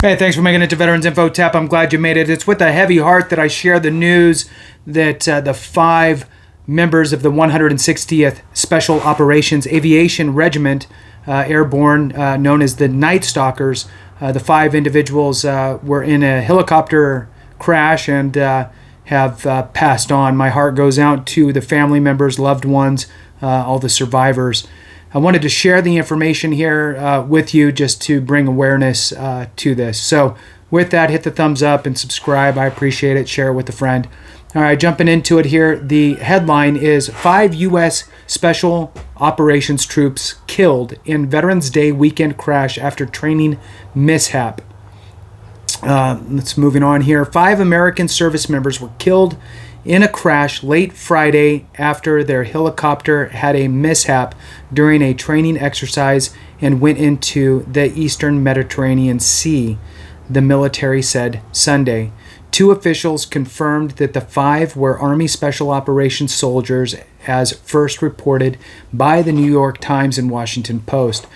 Hey, thanks for making it to Veterans Info Tap. I'm glad you made it. It's with a heavy heart that I share the news that the 5 members of the 160th Special Operations Aviation Regiment, airborne, known as the Night Stalkers, the 5 individuals were in a helicopter crash and have passed on. My heart goes out to the family members, loved ones, all the survivors. I wanted to share the information here with you just to bring awareness to this. So with that, hit the thumbs up and subscribe. I appreciate it. Share it with a friend. All right, jumping into it here. The headline is 5 U.S. Special Operations troops killed in Veterans Day weekend crash after training mishap. Let's moving on here. 5 American service members were killed in a crash late Friday after their helicopter had a mishap during a training exercise and went into the eastern Mediterranean Sea, the military said Sunday. 2 officials confirmed that the 5 were Army Special Operations soldiers, as first reported by the New York Times and Washington Post.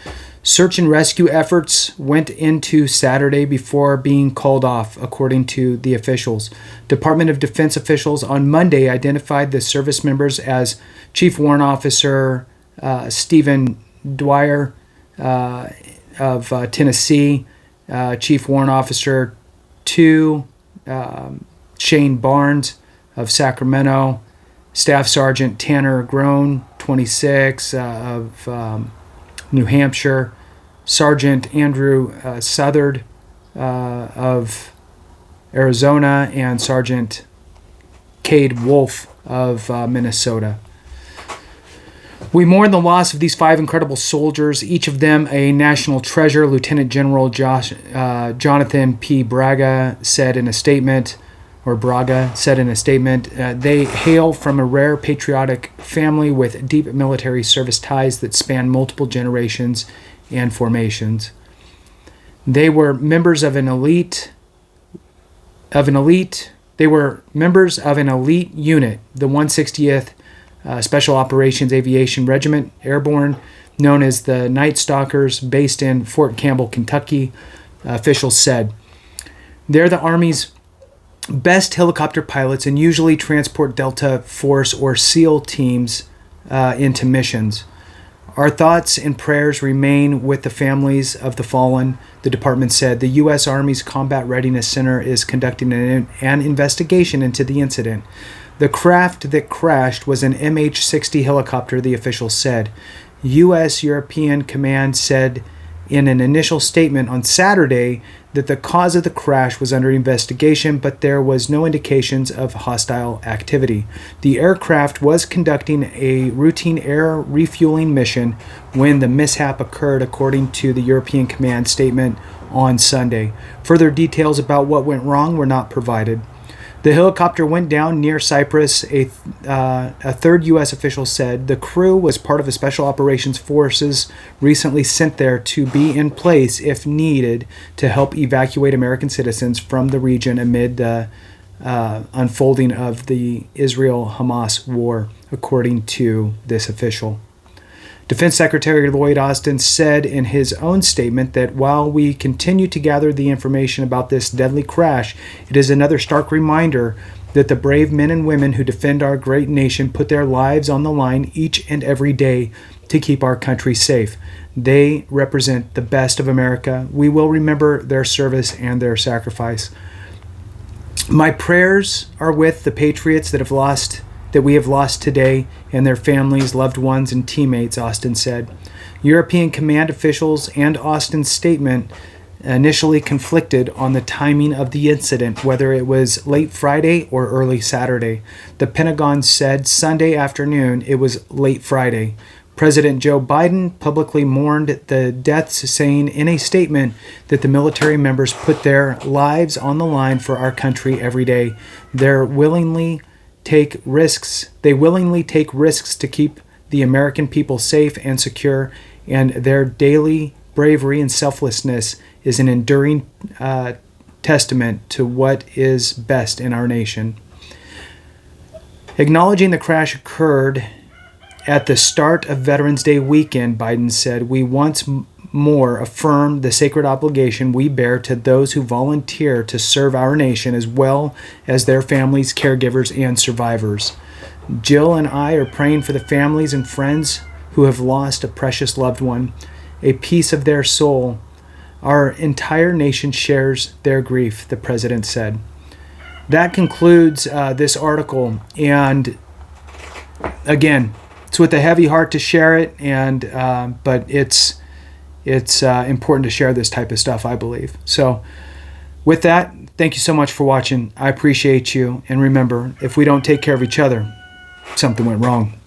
Search and rescue efforts went into Saturday before being called off, according to the officials. Department of Defense officials on Monday identified the service members as Chief Warrant Officer Stephen Dwyer of Tennessee, Chief Warrant Officer 2 Shane Barnes of Sacramento, Staff Sergeant Tanner Groen, 26, of New Hampshire, Sergeant Andrew Southard of Arizona, and Sergeant Cade Wolf of Minnesota. We mourn the loss of these 5 incredible soldiers, each of them a national treasure, Lieutenant General Jonathan P. Braga said in a statement. They hail from a rare patriotic family with deep military service ties that span multiple generations and formations. They were members of an elite unit, the 160th Special Operations Aviation Regiment, airborne, known as the Night Stalkers, based in Fort Campbell, Kentucky, officials said. They're the Army's best helicopter pilots and usually transport Delta Force or SEAL teams into missions. Our thoughts and prayers remain with the families of the fallen, the department said. The U.S. Army's Combat Readiness Center is conducting an investigation into the incident. The craft that crashed was an MH-60 helicopter, the official said. U.S. European Command said in an initial statement on Saturday that the cause of the crash was under investigation, but there was no indications of hostile activity. The aircraft was conducting a routine air refueling mission when the mishap occurred, according to the European Command statement on Sunday. Further details about what went wrong were not provided. The helicopter went down near Cyprus, a third U.S. official said. The crew was part of the Special Operations Forces recently sent there to be in place if needed to help evacuate American citizens from the region amid the unfolding of the Israel-Hamas war, according to this official. Defense Secretary Lloyd Austin said in his own statement that while we continue to gather the information about this deadly crash, it is another stark reminder that the brave men and women who defend our great nation put their lives on the line each and every day to keep our country safe. They represent the best of America. We will remember their service and their sacrifice. My prayers are with the patriots that we have lost today and their families, loved ones, and teammates, Austin said. European command officials and Austin's statement initially conflicted on the timing of the incident, whether it was late Friday or early Saturday. The Pentagon said Sunday afternoon it was late Friday. President Joe Biden publicly mourned the deaths, saying in a statement that the military members put their lives on the line for our country every day. They willingly take risks to keep the American people safe and secure, and their daily bravery and selflessness is an enduring testament to what is best in our nation. Acknowledging the crash occurred at the start of Veterans Day weekend, Biden said, we once more affirm the sacred obligation we bear to those who volunteer to serve our nation as well as their families, caregivers, and survivors. Jill and I are praying for the families and friends who have lost a precious loved one, a piece of their soul. Our entire nation shares their grief, the president said. That concludes this article, and again, it's with a heavy heart to share it, but it's important to share this type of stuff, I believe. So with that, thank you so much for watching. I appreciate you, and remember, if we don't take care of each other, something went wrong.